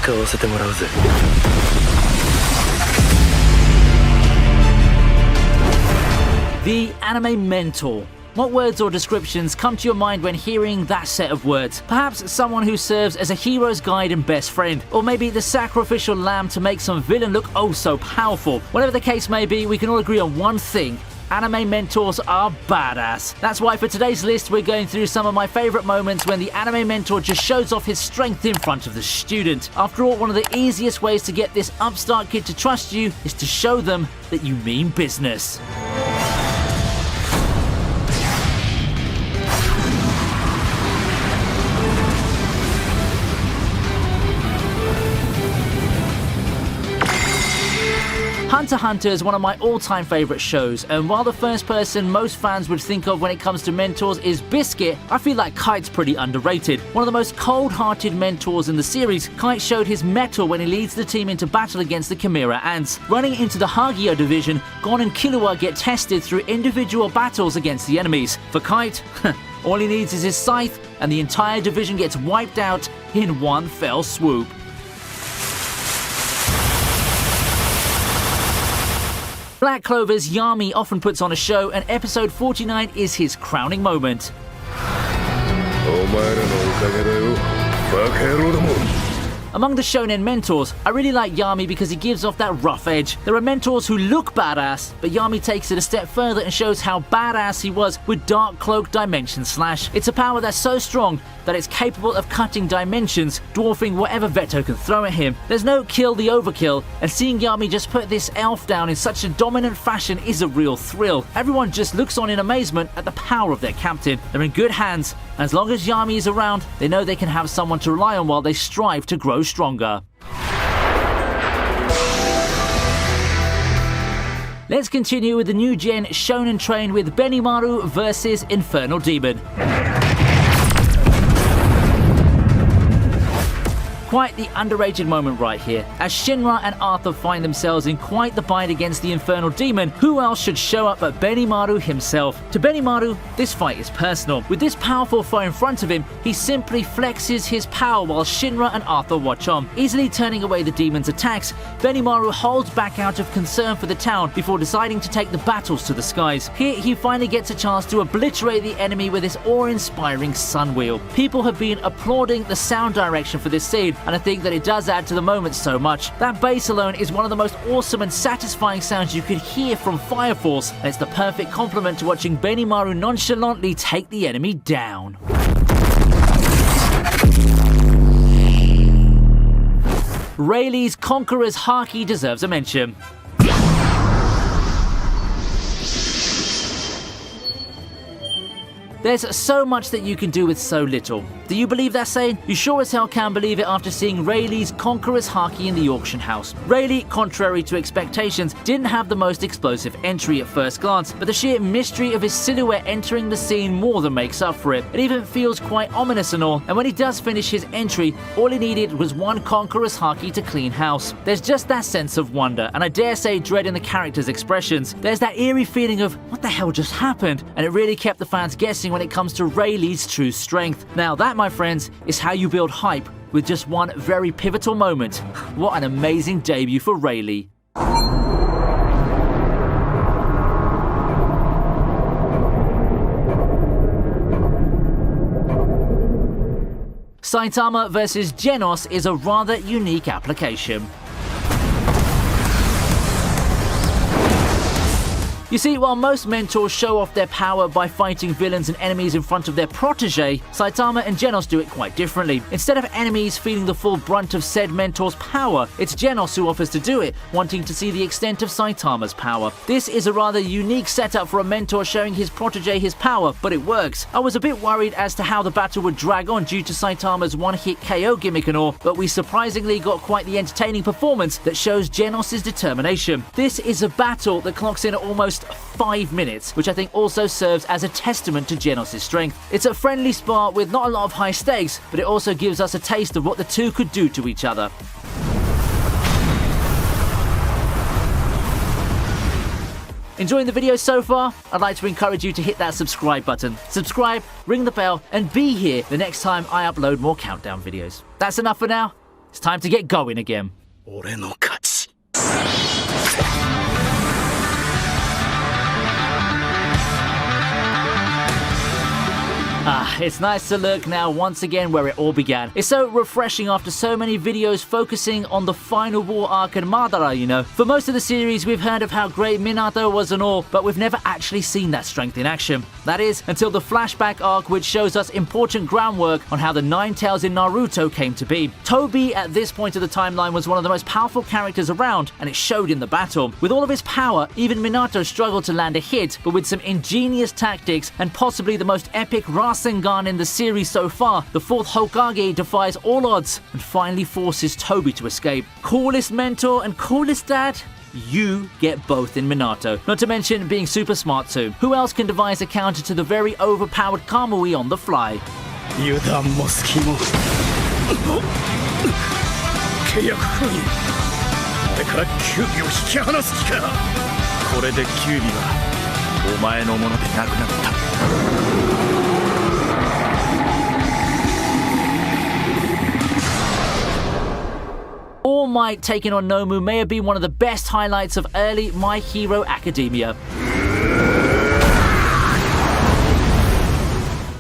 使わせてもらうぜ。The Anime Mentor. What words or descriptions come to your mind when hearing that set of words? Perhaps someone who serves as a hero's guide and best friend, or maybe the sacrificial lamb to make some villain look oh so powerful. Whatever the case may be, we can all agree on one thing. Anime mentors are badass. That's why for today's list we're going through some of my favourite moments when the anime mentor just shows off his strength in front of the student. After all, one of the easiest ways to get this upstart kid to trust you is to show them that you mean business. Hunter x Hunter is one of my all-time favourite shows, and while the first person most fans would think of when it comes to mentors is Biscuit, I feel like Kite's pretty underrated. One of the most cold-hearted mentors in the series, Kite showed his mettle when he leads the team into battle against the Chimera Ants. Running into the Hagio division, Gon and Killua get tested through individual battles against the enemies. For Kite, all he needs is his scythe, and the entire division gets wiped out in one fell swoop. Black Clover's Yami often puts on a show, and episode 49 is his crowning moment. Among the shonen mentors, I really like Yami because he gives off that rough edge. There are mentors who look badass, but Yami takes it a step further and shows how badass he was with Dark Cloak Dimension Slash. It's a power that's so strong that it's capable of cutting dimensions, dwarfing whatever Veto can throw at him. There's no kill the overkill, and seeing Yami just put this elf down in such a dominant fashion is a real thrill. Everyone just looks on in amazement at the power of their captain. They're in good hands, and as long as Yami is around, they know they can have someone to rely on while they strive to grow stronger. Let's continue with the new gen Shonen Train with Benimaru vs Infernal Demon. Quite the underrated moment right here, as Shinra and Arthur find themselves in quite the fight against the Infernal Demon. Who else should show up but Benimaru himself? To Benimaru, this fight is personal. With this powerful foe in front of him, he simply flexes his power while Shinra and Arthur watch on. Easily turning away the demon's attacks, Benimaru holds back out of concern for the town before deciding to take the battles to the skies. Here he finally gets a chance to obliterate the enemy with this awe-inspiring sun wheel. People have been applauding the sound direction for this scene, and I think that it does add to the moment so much. That bass alone is one of the most awesome and satisfying sounds you could hear from Fire Force, and it's the perfect complement to watching Benimaru nonchalantly take the enemy down. Rayleigh's Conqueror's Haki deserves a mention. There's so much that you can do with so little. Do you believe that saying? You sure as hell can believe it after seeing Rayleigh's Conqueror's Haki in the auction house. Rayleigh, contrary to expectations, didn't have the most explosive entry at first glance, but the sheer mystery of his silhouette entering the scene more than makes up for it. It even feels quite ominous and all, and when he does finish his entry, all he needed was one Conqueror's Haki to clean house. There's just that sense of wonder, and I dare say dread in the character's expressions. There's that eerie feeling of, what the hell just happened? And it really kept the fans guessing when it comes to Rayleigh's true strength. Now that, my friends, is how you build hype with just one very pivotal moment. What an amazing debut for Rayleigh. Saitama vs Genos is a rather unique application. You see, while most mentors show off their power by fighting villains and enemies in front of their protege, Saitama and Genos do it quite differently. Instead of enemies feeling the full brunt of said mentor's power, it's Genos who offers to do it, wanting to see the extent of Saitama's power. This is a rather unique setup for a mentor showing his protege his power, but it works. I was a bit worried as to how the battle would drag on due to Saitama's one-hit KO gimmick and all, but we surprisingly got quite the entertaining performance that shows Genos' determination. This is a battle that clocks in at almost 5 minutes, which I think also serves as a testament to Genos' strength. It's a friendly spar with not a lot of high stakes, but it also gives us a taste of what the two could do to each other. Enjoying the video so far? I'd like to encourage you to hit that subscribe button. Subscribe, ring the bell, and be here the next time I upload more countdown videos. That's enough for now. It's time to get going again. 俺の勝ち。 It's nice to look now once again where it all began. It's so refreshing after so many videos focusing on the final war arc in Madara, you know. For most of the series, we've heard of how great Minato was and all, but we've never actually seen that strength in action. That is, until the flashback arc, which shows us important groundwork on how the Nine Tails in Naruto came to be. Tobi, at this point of the timeline, was one of the most powerful characters around, and it showed in the battle. With all of his power, even Minato struggled to land a hit, but with some ingenious tactics and possibly the most epic Rasengan in the series so far, the fourth Hokage defies all odds and finally forces Tobi to escape. Coolest mentor and coolest dad? You get both in Minato. Not to mention being super smart too. Who else can devise a counter to the very overpowered Kamui on the fly? 油断も隙も契約封印これからキュービを引き離す気かこれでキュービはお前のものでなくなった All Might taking on Nomu may have been one of the best highlights of early My Hero Academia.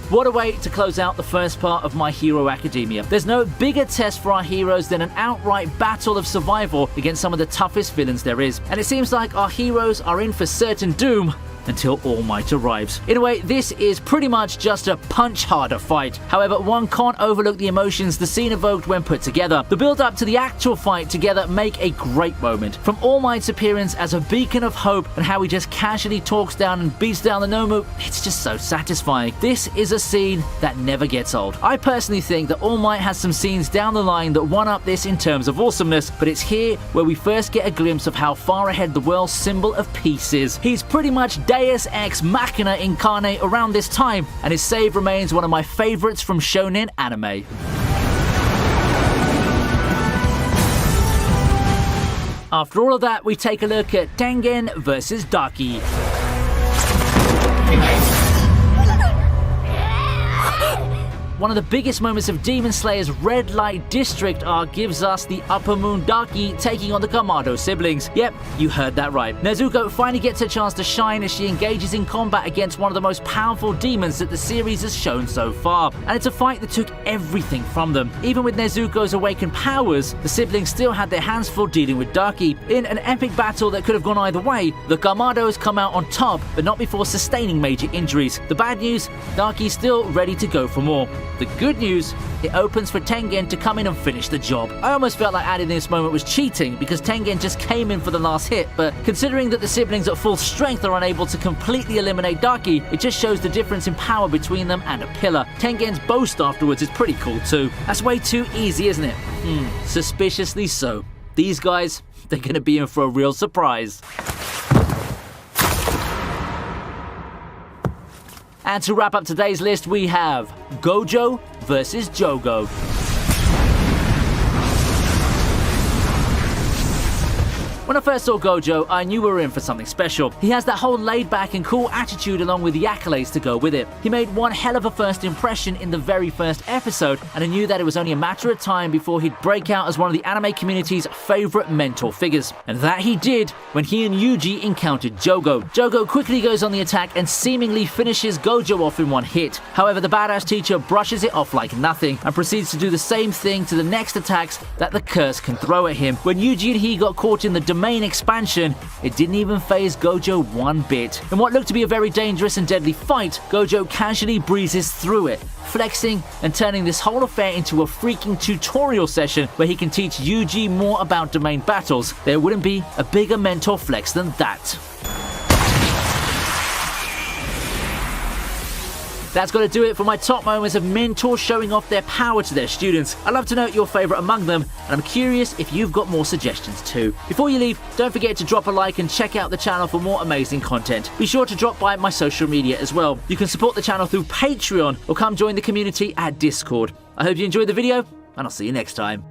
What a way to close out the first part of My Hero Academia. There's no bigger test for our heroes than an outright battle of survival against some of the toughest villains there is. And it seems like our heroes are in for certain doom until All Might arrives. In a way, this is pretty much just a punch harder fight. However, one can't overlook the emotions the scene evoked when put together. The build up to the actual fight together make a great moment. From All Might's appearance as a beacon of hope and how he just casually talks down and beats down the Nomu, it's just so satisfying. This is a scene that never gets old. I personally think that All Might has some scenes down the line that one up this in terms of awesomeness, but it's here where we first get a glimpse of how far ahead the world's symbol of peace is. He's pretty much Deus Ex Machina incarnate around this time, and his save remains one of my favorites from shonen anime. After all of that, we take a look at Tengen vs Daki. One of the biggest moments of Demon Slayer's Red Light District arc gives us the Upper Moon Daki taking on the Kamado siblings. Yep, you heard that right. Nezuko finally gets a chance to shine as she engages in combat against one of the most powerful demons that the series has shown so far. And it's a fight that took everything from them. Even with Nezuko's awakened powers, the siblings still had their hands full dealing with Daki. In an epic battle that could have gone either way, the Kamados come out on top, but not before sustaining major injuries. The bad news, Daki's still ready to go for more. The good news, it opens for Tengen to come in and finish the job. I almost felt like adding this moment was cheating because Tengen just came in for the last hit, but considering that the siblings at full strength are unable to completely eliminate Daki, it just shows the difference in power between them and a pillar. Tengen's boast afterwards is pretty cool too. That's way too easy, isn't it? Suspiciously so. These guys, they're gonna be in for a real surprise. And to wrap up today's list, we have Gojo versus Jogo. When I first saw Gojo, I knew we were in for something special. He has that whole laid-back and cool attitude along with the accolades to go with it. He made one hell of a first impression in the very first episode, and I knew that it was only a matter of time before he'd break out as one of the anime community's favorite mentor figures. And that he did when he and Yuji encountered Jogo. Jogo quickly goes on the attack and seemingly finishes Gojo off in one hit. However, the badass teacher brushes it off like nothing and proceeds to do the same thing to the next attacks that the curse can throw at him. When Yuji and he got caught in the domain expansion, it didn't even faze Gojo one bit. In what looked to be a very dangerous and deadly fight, Gojo casually breezes through it, flexing and turning this whole affair into a freaking tutorial session where he can teach Yuji more about domain battles. There wouldn't be a bigger mentor flex than that. That's got to do it for my top moments of mentors showing off their power to their students. I'd love to know your favourite among them, and I'm curious if you've got more suggestions too. Before you leave, don't forget to drop a like and check out the channel for more amazing content. Be sure to drop by my social media as well. You can support the channel through Patreon or come join the community at Discord. I hope you enjoyed the video, and I'll see you next time.